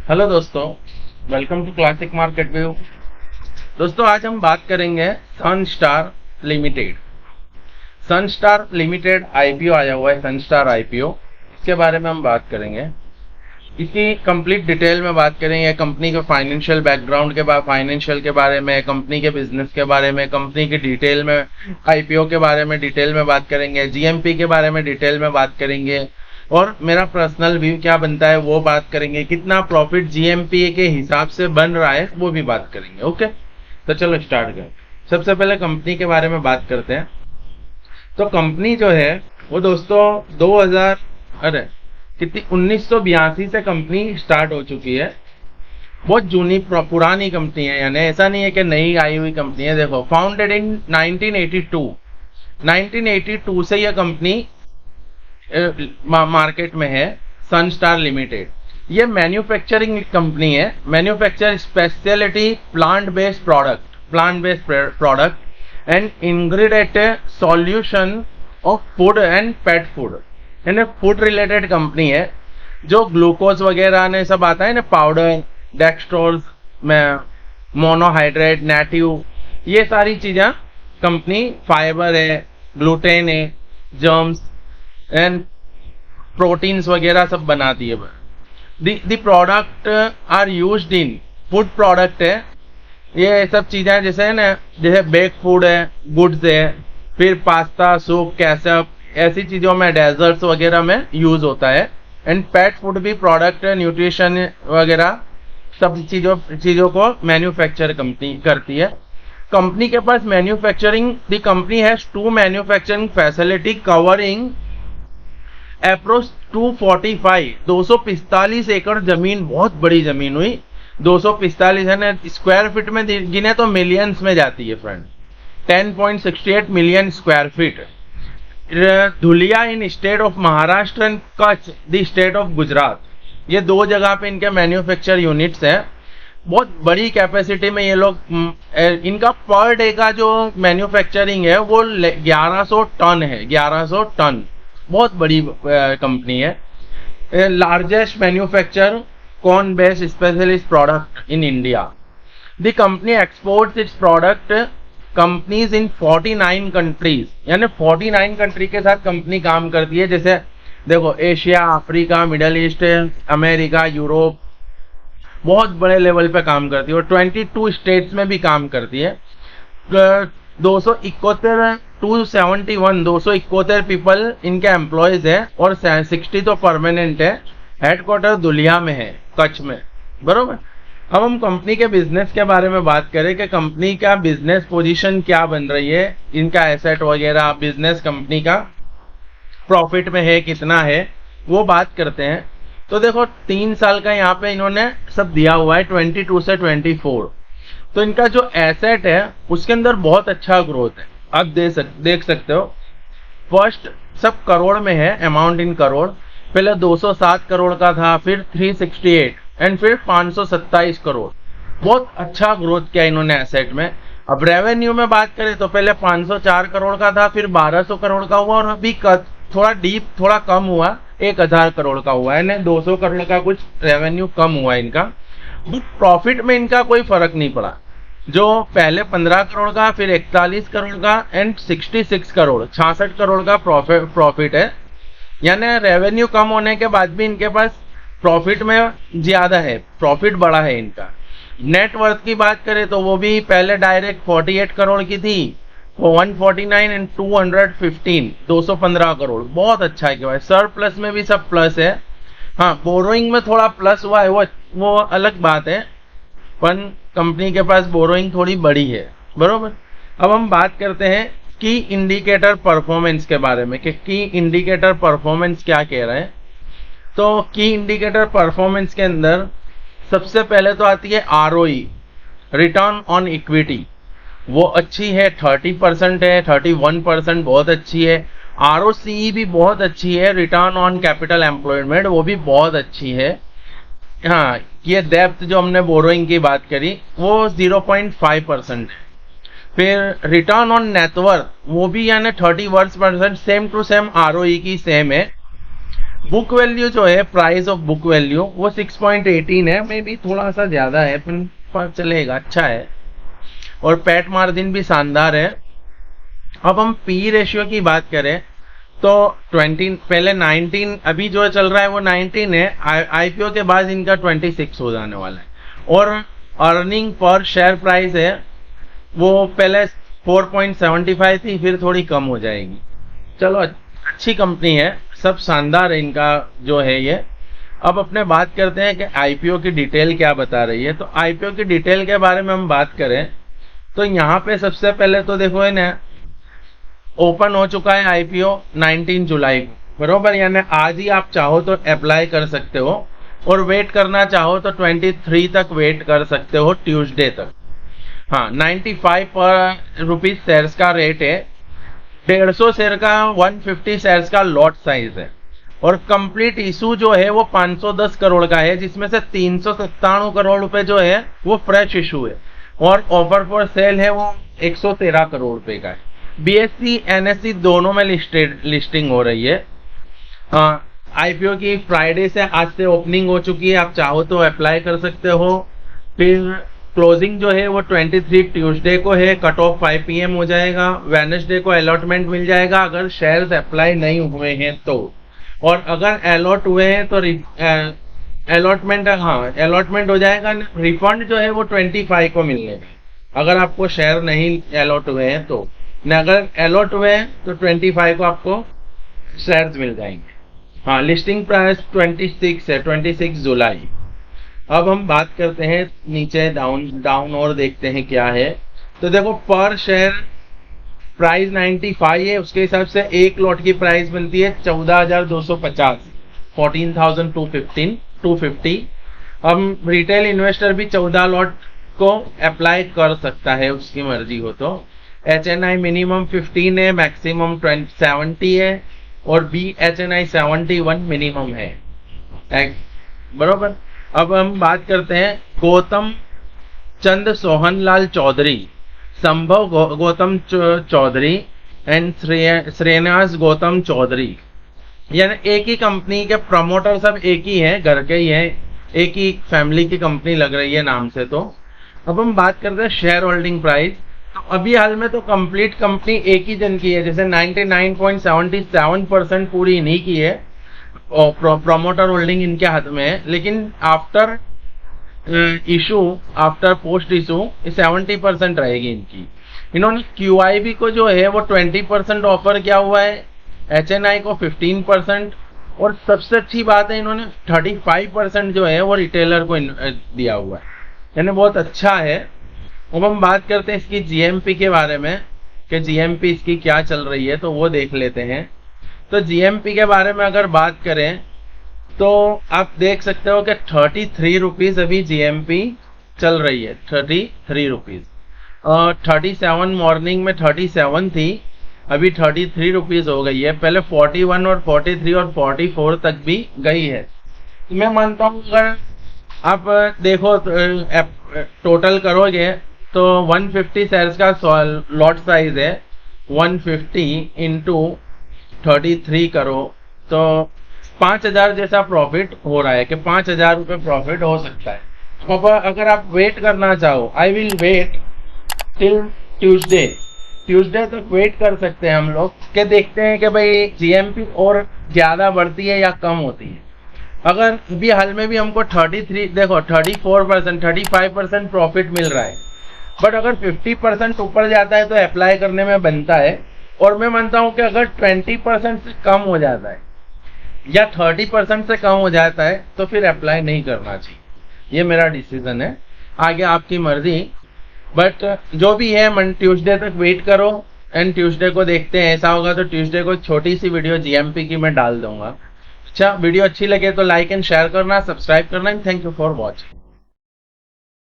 Hello दोस्तों, welcome to classic market view. दोस्तों, आज हम बात करेंगे Sunstar limited. Sunstar limited IPO आया हुआ है, सनस्टार आईपीओ, इसके बारे में हम बात करेंगे। इसकी कंप्लीट डिटेल में बात करेंगे, कंपनी के फाइनेंशियल बैकग्राउंड के बाद फाइनेंशियल के बारे में, कंपनी के बिजनेस के बारे में, कंपनी की डिटेल में, आईपीओ के बारे में डिटेल में बात करेंगे, जीएमपी के बारे में डिटेल में बात करेंगे और मेरा पर्सनल व्यू क्या बनता है वो बात करेंगे। कितना प्रॉफिट जीएमपी के हिसाब से बन रहा है वो भी बात करेंगे। ओके, तो चलो स्टार्ट करें। सबसे पहले कंपनी के बारे में बात करते हैं। तो कंपनी जो है वो दोस्तों 1982 से कंपनी स्टार्ट हो चुकी है। बहुत पुरानी कंपनी है, यानी ऐसा नहीं है कि नई आई हुई कंपनी है। देखो, फाउंडेड इन 1982 से यह कंपनी मार्केट में है। सनस्टार लिमिटेड ये मैन्युफैक्चरिंग कंपनी है, manufacture speciality plant based product and ingredient solution of food and pet food, यानी फूड रिलेटेड कंपनी है। जो ग्लूकोज वगैरह ने सब आता है ना, पाउडर, डेक्सट्रोज में मोनोहाइड्रेट, नेटिव, ये सारी चीजें कंपनी, फाइबर है, ग्लूटेन है, जर्म्स एंड प्रोटीन्स वगैरह सब बनाती है। The product are used in food product है, ये सब चीजें जैसे ना, जैसे बेक फूड है, गुड्स है, फिर पास्ता, सूप, कैचअप, ऐसी चीजों में, डेजर्ट्स वगैरह में यूज होता है। एंड पेट फूड भी प्रोडक्ट, न्यूट्रिशन वगैरह सब चीजों को मैन्युफैक्चर कंपनी करती है। कंपनी के पास manufacturing, the company has 2 manufacturing facility covering approach 245 एकड़ जमीन, बहुत बड़ी जमीन हुई। 245 है ना, स्क्वायर फीट में गिने तो मिलियंस में जाती है friend. 10.68 million square feet. Dhulia in state of Maharashtra and Kutch the state of Gujarat, ये 2 जगह पे इनके मैन्युफैक्चर यूनिट्स हैं। बहुत बड़ी कैपेसिटी में ये लोग, इनका पर डे का जो मैन्युफैक्चरिंग है वो 1100 टन है, 1100 टन, बहुत बड़ी कंपनी है। Largest manufacture corn based specialist product in India. The company exports it's product companies in 49 countries, यानी 49 कंट्री के साथ कंपनी काम करती है। जैसे देखो, Asia, Africa, middle east, America, Europe, बहुत बड़े लेवल पे काम करती है और 22 स्टेट्स में भी काम करती है। 271 पीपल इनके एम्प्लॉयज है और 60 तो परमानेंट है। हेडक्वार्टर दुलिया में है, कच्छ में, बरोबर। अब हम कंपनी के बिजनेस के बारे में बात करें कि कंपनी का बिजनेस पोजीशन क्या बन रही है, इनका एसेट वगैरह, बिजनेस कंपनी का प्रॉफिट में है, कितना है, वो बात करते हैं। तो देखो, 3 साल का यहाँ पे इन्होंने सब दिया हुआ है, 22 से 24। तो इनका जो एसेट है उसके अंदर बहुत अच्छा ग्रोथ है, आप देख सकते हो। फर्स्ट सब करोड़ में है, अमाउंट इन करोड़। पहले 207 करोड़ का था, फिर 368 एंड फिर 527 करोड़। बहुत अच्छा ग्रोथ किया इन्होंने एसेट में। अब रेवेन्यू में बात करें तो पहले 504 करोड़ का था, फिर 1200 करोड़ का हुआ और अभी थोड़ा कम हुआ, 1000 करोड़ का हुआ है, 200 करोड़ का कुछ रेवेन्यू कम हुआ इनका। बट प्रॉफिट में इनका कोई फर्क नहीं पड़ा। जो पहले 15 करोड़ का, फिर 41 करोड़ का एंड 66 करोड़, 66 करोड़ का प्रॉफिट है। यानी रेवेन्यू कम होने के बाद भी इनके पास प्रॉफिट में ज्यादा है, प्रॉफिट बड़ा है इनका। नेट वर्थ की बात करें तो वो भी पहले डायरेक्ट 48 करोड़ की थी, वो 149 एंड 215, 215 करोड़, बहुत अच्छा है। क्या सर प्लस में भी सब प्लस है। हाँ, बोरोइंग में थोड़ा प्लस हुआ है, वो अलग बात है, पर कंपनी के पास बोरोइंग थोड़ी बड़ी है, बरोबर। अब हम बात करते हैं की इंडिकेटर परफॉर्मेंस के बारे में कि की इंडिकेटर परफॉर्मेंस क्या कह रहे हैं। तो की इंडिकेटर परफॉर्मेंस के अंदर सबसे पहले तो आती है आरओई, रिटर्न ऑन इक्विटी, वो अच्छी है, 30% है, 31%, बहुत अच्छी है। आरओसीई भी बहुत अच्छी है, रिटर्न ऑन कैपिटल एम्प्लॉयमेंट, वो भी बहुत अच्छी है। हाँ, ये डेप्थ जो हमने बोरोइंग की बात करी वो 0.5% है। फिर रिटर्न ऑन नेटवर्थ वो भी यानी 30%, सेम टू सेम आरओई की सेम है। बुक वैल्यू जो है, प्राइस ऑफ बुक वैल्यू वो 6.18 है, मे बी थोड़ा सा ज्यादा है पर चलेगा, अच्छा है। और पैट मार्जिन भी शानदार है। अब हम पी रेशियो की बात करें तो 20 पहले 19, अभी जो चल रहा है वो 19 है, आईपीओ के बाद इनका 26 हो जाने वाला है। और अर्निंग पर शेयर प्राइस है वो पहले 4.75 थी, फिर थोड़ी कम हो जाएगी। चलो अच्छी कंपनी है, सब शानदार है इनका जो है ये। अब अपने बात करते हैं कि आईपीओ की डिटेल क्या बता रही है। तो आईपीओ की डिटेल के बारे में हम बात करें तो यहाँ पे सबसे पहले तो देखो है ना, ओपन हो चुका है आईपीओ 19 जुलाई को, बरोबर, यानी आज ही आप चाहो तो अप्लाई कर सकते हो, और वेट करना चाहो तो 23 तक वेट कर सकते हो, ट्यूसडे तक। हाँ, 95 रुपीज शेयर्स का रेट है, 150 शेयर का 150 शेयर्स का लॉट साइज है, और कंप्लीट इशू जो है वो 510 करोड़ का है, जिसमें से 397 करोड़ रुपए जो है वो फ्रेश इशू है, और ऑफर फॉर सेल है वो 113 करोड़ रुपए का है। बीएससी एनएससी दोनों में लिस्टिंग हो रही है। आईपीओ की फ्राइडे से आज से ओपनिंग हो चुकी है, आप चाहो तो अप्लाई कर सकते हो। फिर क्लोजिंग जो है वो 23 ट्यूसडे को है, कट ऑफ 5 PM हो जाएगा। वेडनेसडे को अलॉटमेंट मिल जाएगा अगर शेयर्स अप्लाई नहीं हुए हैं तो, और अगर अलॉट हुए हैं तो अलॉटमेंट, हाँ अलॉटमेंट हो जाएगा। रिफंड जो है वो 25 को मिलने, अगर आपको शेयर नहीं अलॉट हुए हैं तो, न अगर अलॉट हुए हैं तो 25 को आपको शेयर्स मिल जाएंगे। हाँ, लिस्टिंग प्राइस 26 है, 26 जुलाई। अब हम बात करते हैं नीचे डाउन और देखते हैं क्या है। तो देखो पर शेयर प्राइस 95 है, उसके हिसाब से एक लॉट की प्राइस मिलती है 14,250, 14,250। अब रिटेल इन्वेस्टर भी 14 लॉट को अप्लाई कर सकता है, उसकी मर्जी हो तो। HNI मिनिमम 15 है, मैक्सिमम 70 है, और BHNI 71 मिनिमम है, बरोबर। अब हम बात करते हैं गौतम चंद सोहनलाल चौधरी, संभव गौतम चौधरी एंड श्रेयनाज गौतम चौधरी, यानी एक ही कंपनी के प्रमोटर सब एक ही है, घर के ही है, एक ही फैमिली की कंपनी लग रही है नाम से। तो अब हम बात करते हैं शेयर होल्डिंग प्राइस। तो अभी हाल में तो कंप्लीट कंपनी एक ही जन की है, जैसे 99.77% पूरी इन्हीं की है, प्रमोटर होल्डिंग इनके हाथ में है। लेकिन after issue, after post issue 70% रहेगी इनकी। इन्होंने QIB को जो है वो 20% ऑफर किया हुआ है, HNI को 15%, और सबसे अच्छी बात है इन्होंने 35% जो है वो रिटेलर को दिया हुआ है, यानी बहुत अच्छा है। अब हम बात करते हैं इसकी GMP के बारे में कि GMP इसकी क्या चल रही है, तो वो देख लेते हैं। तो GMP के बारे में अगर बात करें तो आप देख सकते हो कि 33 रुपीज अभी GMP चल रही है, 33 रुपीज। 37 मॉर्निंग में 37 थी, अभी 33 रुपीज हो गई है। पहले 41 और 43 और 44 तक भी गई है। मैं मानता हूँ अगर आप देखो टोटल करोगे तो 150 शेयर्स का लॉट साइज है, 150 इंटू 33 करो तो 5,000 जैसा प्रॉफिट हो रहा है, कि 5,000 रुपये प्रॉफिट हो सकता है। अब अगर आप वेट करना चाहो, I will wait till Tuesday तक वेट कर सकते हैं हम लोग, के देखते हैं कि भाई GMP और ज्यादा बढ़ती है या कम होती है। अगर अभी हाल में भी हमको 34 देखो 34% 35% प्रॉफिट मिल रहा है, बट अगर 50% ऊपर जाता है तो अप्लाई करने में बनता है। और मैं मानता हूं कि अगर 20% से कम हो जाता है या 30% से कम हो जाता है तो फिर अप्लाई नहीं करना चाहिए। ये मेरा डिसीजन है, आगे आपकी मर्जी। बट जो भी है ट्यूसडे तक वेट करो, एंड ट्यूसडे को देखते हैं। ऐसा होगा तो ट्यूसडे को छोटी सी वीडियो GMP की मैं डाल दूंगा। अच्छा, वीडियो अच्छी लगे तो लाइक एंड शेयर करना, सब्सक्राइब करना। Thank you for watching.